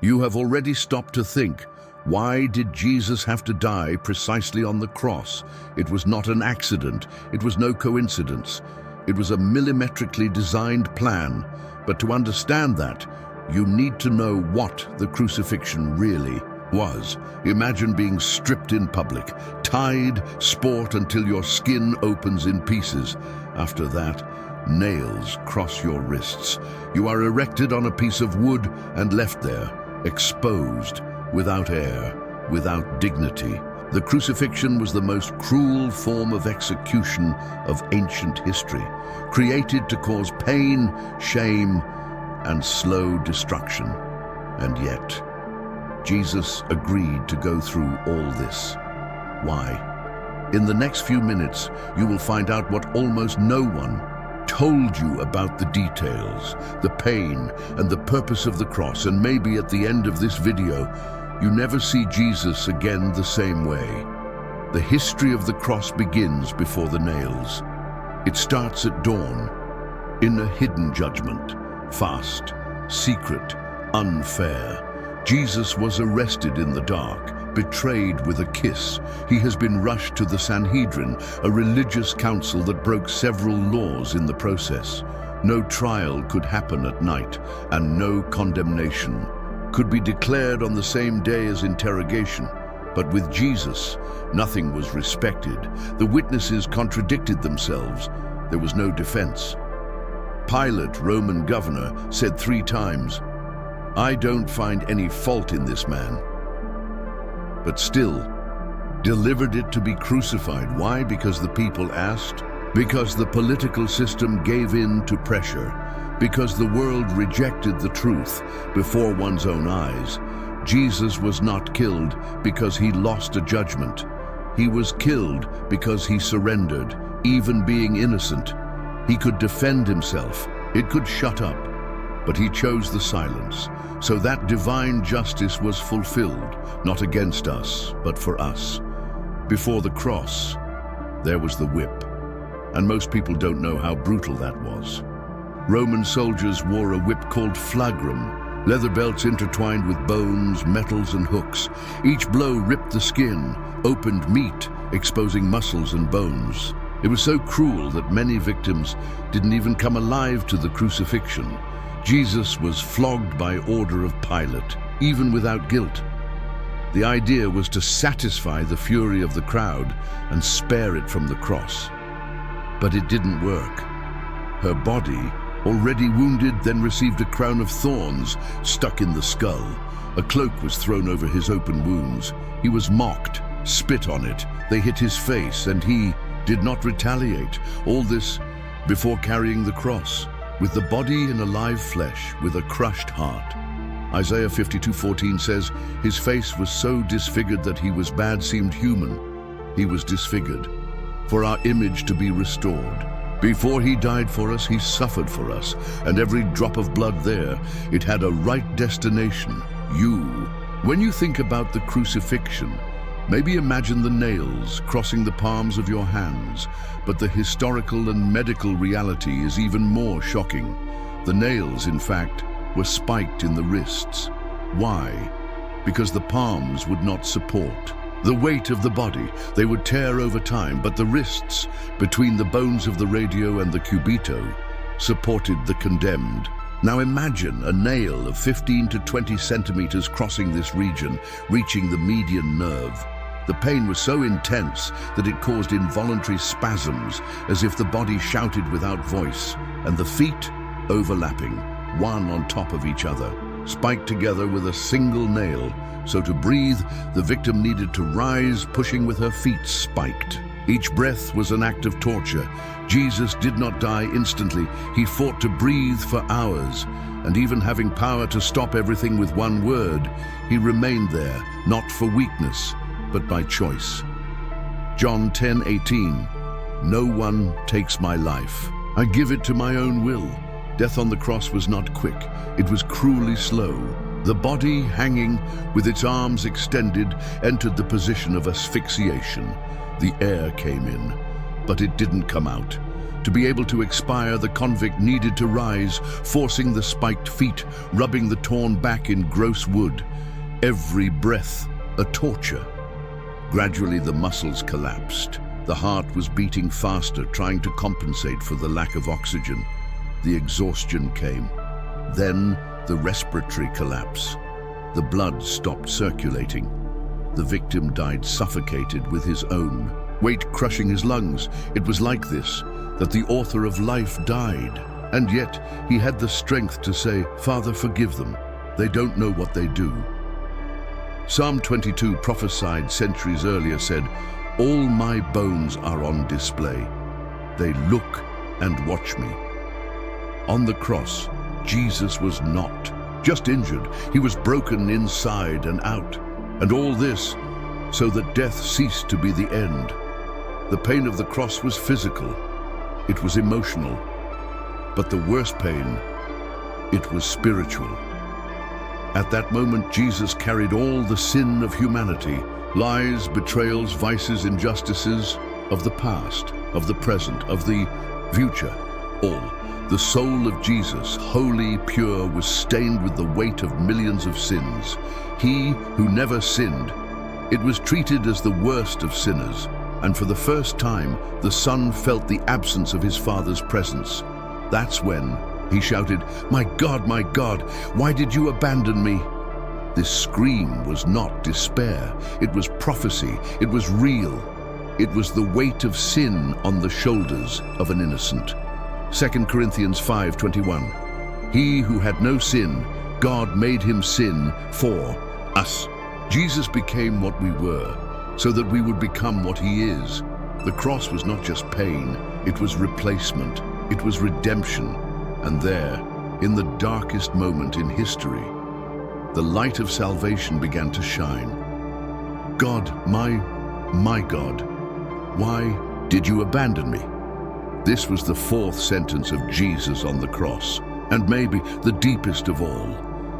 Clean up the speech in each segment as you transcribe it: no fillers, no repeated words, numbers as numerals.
You have already stopped to think, why did Jesus have to die precisely on the cross? It was not an accident. It was no coincidence. It was a millimetrically designed plan. But to understand that, you need to know what the crucifixion really was. Imagine being stripped in public, tied, sport until your skin opens in pieces. After that, nails cross your wrists. You are erected on a piece of wood and left there, exposed, without air, without dignity. The crucifixion was the most cruel form of execution of ancient history, created to cause pain, shame, and slow destruction. And yet, Jesus agreed to go through all this. Why? In the next few minutes, you will find out what almost no one told you about the details, the pain, and the purpose of the cross. And maybe at the end of this video, you never see Jesus again the same way. The history of the cross begins before the nails. It starts at dawn, in a hidden judgment, fast, secret, unfair. Jesus was arrested in the dark, betrayed with a kiss. He has been rushed to the Sanhedrin, a religious council that broke several laws in the process. No trial could happen at night, and no condemnation could be declared on the same day as interrogation. But with Jesus, nothing was respected. The witnesses contradicted themselves. There was no defense. Pilate, Roman governor, said 3 times, "I don't find any fault in this man," but still delivered it to be crucified. Why? Because the people asked? Because the political system gave in to pressure. Because the world rejected the truth before one's own eyes. Jesus was not killed because he lost a judgment. He was killed because he surrendered, even being innocent. He could defend himself. It could shut up. But he chose the silence. So that divine justice was fulfilled, not against us, but for us. Before the cross, there was the whip. And most people don't know how brutal that was. Roman soldiers wore a whip called flagrum, leather belts intertwined with bones, metals, and hooks. Each blow ripped the skin, opened meat, exposing muscles and bones. It was so cruel that many victims didn't even come alive to the crucifixion. Jesus was flogged by order of Pilate, even without guilt. The idea was to satisfy the fury of the crowd and spare it from the cross. But it didn't work. Her body, already wounded, then received a crown of thorns stuck in the skull. A cloak was thrown over his open wounds. He was mocked, spit on it. They hit his face, and he did not retaliate. All this before carrying the cross, with the body in alive flesh, with a crushed heart. Isaiah 52:14 says, "His face was so disfigured that he was bad seemed human. He was disfigured for our image to be restored. Before he died for us, he suffered for us, and every drop of blood there, it had a right destination, you." When you think about the crucifixion, maybe imagine the nails crossing the palms of your hands, but the historical and medical reality is even more shocking. The nails, in fact, were spiked in the wrists. Why? Because the palms would not support the weight of the body. They would tear over time, but the wrists, between the bones of the radio and the cubito, supported the condemned. Now imagine a nail of 15 to 20 centimeters crossing this region, reaching the median nerve. The pain was so intense that it caused involuntary spasms, as if the body shouted without voice, and the feet overlapping, one on top of each other, spiked together with a single nail. So to breathe, the victim needed to rise, pushing with her feet spiked. Each breath was an act of torture. Jesus did not die instantly. He fought to breathe for hours, and even having power to stop everything with one word, he remained there, not for weakness, but by choice. John 10:18, "No one takes my life. I give it to my own will." Death on the cross was not quick. It was cruelly slow. The body, hanging with its arms extended, entered the position of asphyxiation. The air came in, but it didn't come out. To be able to expire, the convict needed to rise, forcing the spiked feet, rubbing the torn back in gross wood. Every breath a torture. Gradually the muscles collapsed. The heart was beating faster, trying to compensate for the lack of oxygen. The exhaustion came. Then the respiratory collapse. The blood stopped circulating. The victim died suffocated with his own weight crushing his lungs. It was like this, that the author of life died. And yet he had the strength to say, "Father, forgive them. They don't know what they do." Psalm 22, prophesied centuries earlier, said, "All my bones are on display. They look and watch me." On the cross, Jesus was not just injured. He was broken inside and out. And all this so that death ceased to be the end. The pain of the cross was physical. It was emotional. But the worst pain, it was spiritual. At that moment, Jesus carried all the sin of humanity, lies, betrayals, vices, injustices of the past, of the present, of the future, all. The soul of Jesus, holy, pure, was stained with the weight of millions of sins. He who never sinned, it was treated as the worst of sinners. And for the first time, the Son felt the absence of his Father's presence. That's when he shouted, my God, why did you abandon me?" This scream was not despair. It was prophecy. It was real. It was the weight of sin on the shoulders of an innocent. 2 Corinthians 5:21. He who had no sin, God made him sin for us. Jesus became what we were, so that we would become what he is. The cross was not just pain, it was replacement, it was redemption. And there, in the darkest moment in history, the light of salvation began to shine. God, my God, why did you abandon me? This was the fourth sentence of Jesus on the cross, and maybe the deepest of all.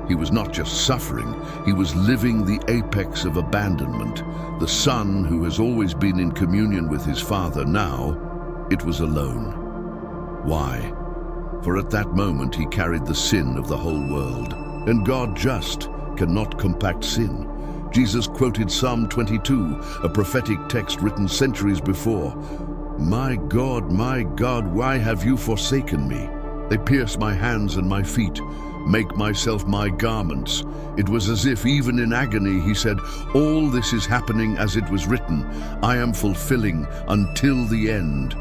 He was not just suffering, he was living the apex of abandonment. The Son who has always been in communion with his Father, now it was alone. Why? For at that moment he carried the sin of the whole world. And God just cannot compact sin. Jesus quoted Psalm 22, a prophetic text written centuries before. My God, why have you forsaken me? They pierce my hands and my feet, make myself my garments. It was as if even in agony he said, all this is happening as it was written. I am fulfilling until the end.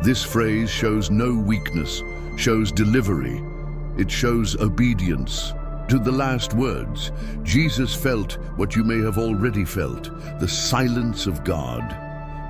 This phrase shows no weakness, shows delivery. It shows obedience. To the last words, Jesus felt what you may have already felt, the silence of God.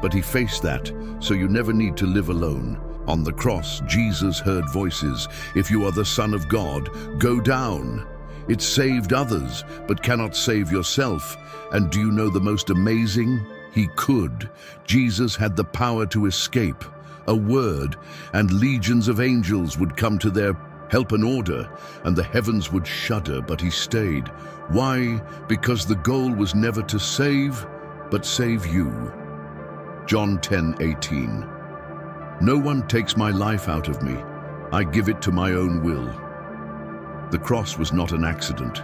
But he faced that, so you never need to live alone. On the cross, Jesus heard voices. If you are the Son of God, go down. It saved others, but cannot save yourself. And do you know the most amazing? He could. Jesus had the power to escape. A word, and legions of angels would come to their help and order, and the heavens would shudder, but he stayed. Why? Because the goal was never to save, but save you. John 10:18. No one takes my life out of me. I give it to my own will. The cross was not an accident.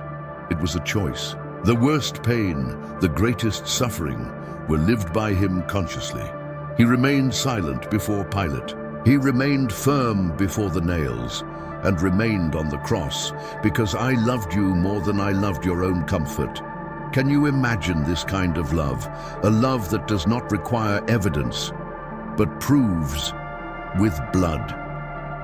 It was a choice. The worst pain, the greatest suffering, were lived by him consciously. He remained silent before Pilate. He remained firm before the nails, and remained on the cross, because I loved you more than I loved your own comfort. Can you imagine this kind of love? A love that does not require evidence, but proves with blood.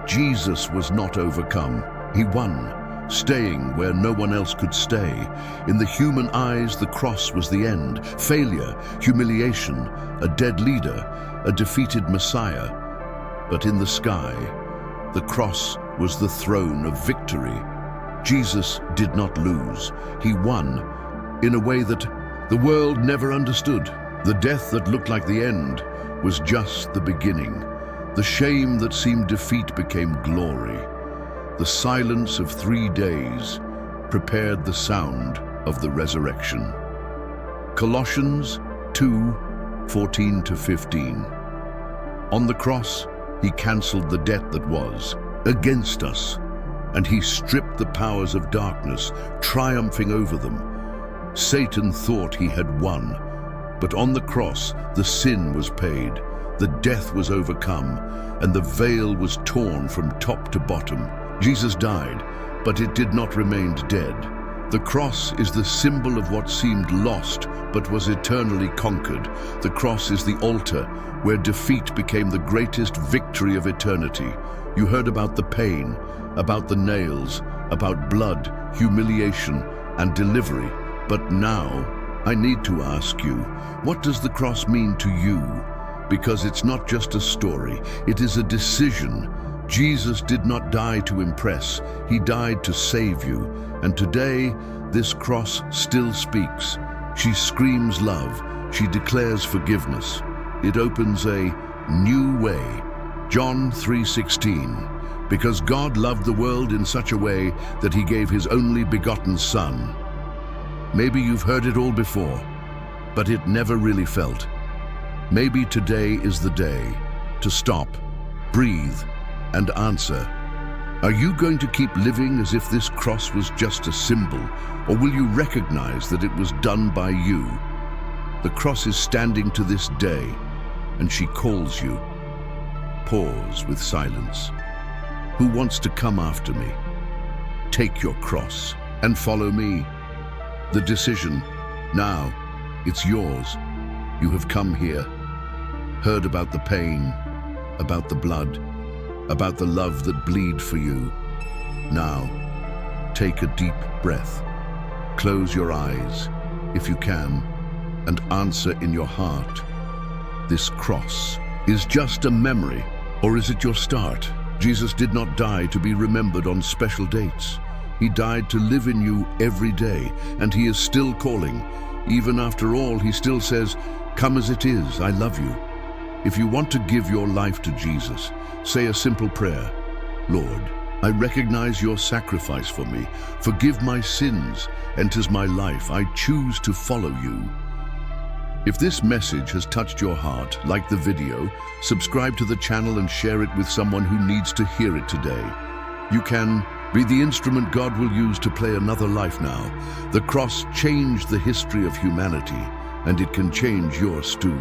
Jesus was not overcome. He won, staying where no one else could stay. In the human eyes, the cross was the end. Failure, humiliation, a dead leader, a defeated Messiah. But in the sky, the cross was the throne of victory. Jesus did not lose. He won in a way that the world never understood. The death that looked like the end was just the beginning. The shame that seemed defeat became glory. The silence of 3 days prepared the sound of the resurrection. Colossians 2:14-15. On the cross, He cancelled the debt that was against us, and he stripped the powers of darkness, triumphing over them. Satan thought he had won, but on the cross the sin was paid, the death was overcome, and the veil was torn from top to bottom. Jesus died, but it did not remain dead. The cross is the symbol of what seemed lost but was eternally conquered. The cross is the altar where defeat became the greatest victory of eternity. You heard about the pain, about the nails, about blood, humiliation, and delivery. But now, I need to ask you, what does the cross mean to you? Because it's not just a story, it is a decision. Jesus did not die to impress, he died to save you. And today, this cross still speaks. She screams love, she declares forgiveness. It opens a new way. John 3:16. Because God loved the world in such a way that he gave his only begotten Son. Maybe you've heard it all before, but it never really felt. Maybe today is the day to stop, breathe, and answer. Are you going to keep living as if this cross was just a symbol, or will you recognize that it was done by you? The cross is standing to this day, and she calls you. Pause with silence. Who wants to come after me? Take your cross and follow me. The decision, now, it's yours. You have come here, heard about the pain, about the blood, about the love that bleed for you. Now, take a deep breath. Close your eyes, if you can, and answer in your heart. This cross is just a memory, or is it your start? Jesus did not die to be remembered on special dates. He died to live in you every day, and he is still calling. Even after all, he still says, "Come as it is, I love you." If you want to give your life to Jesus, say a simple prayer. Lord, I recognize your sacrifice for me. Forgive my sins. Enters my life. I choose to follow you. If this message has touched your heart, like the video, subscribe to the channel and share it with someone who needs to hear it today. You can be the instrument God will use to play another life now. The cross changed the history of humanity, and it can change yours too.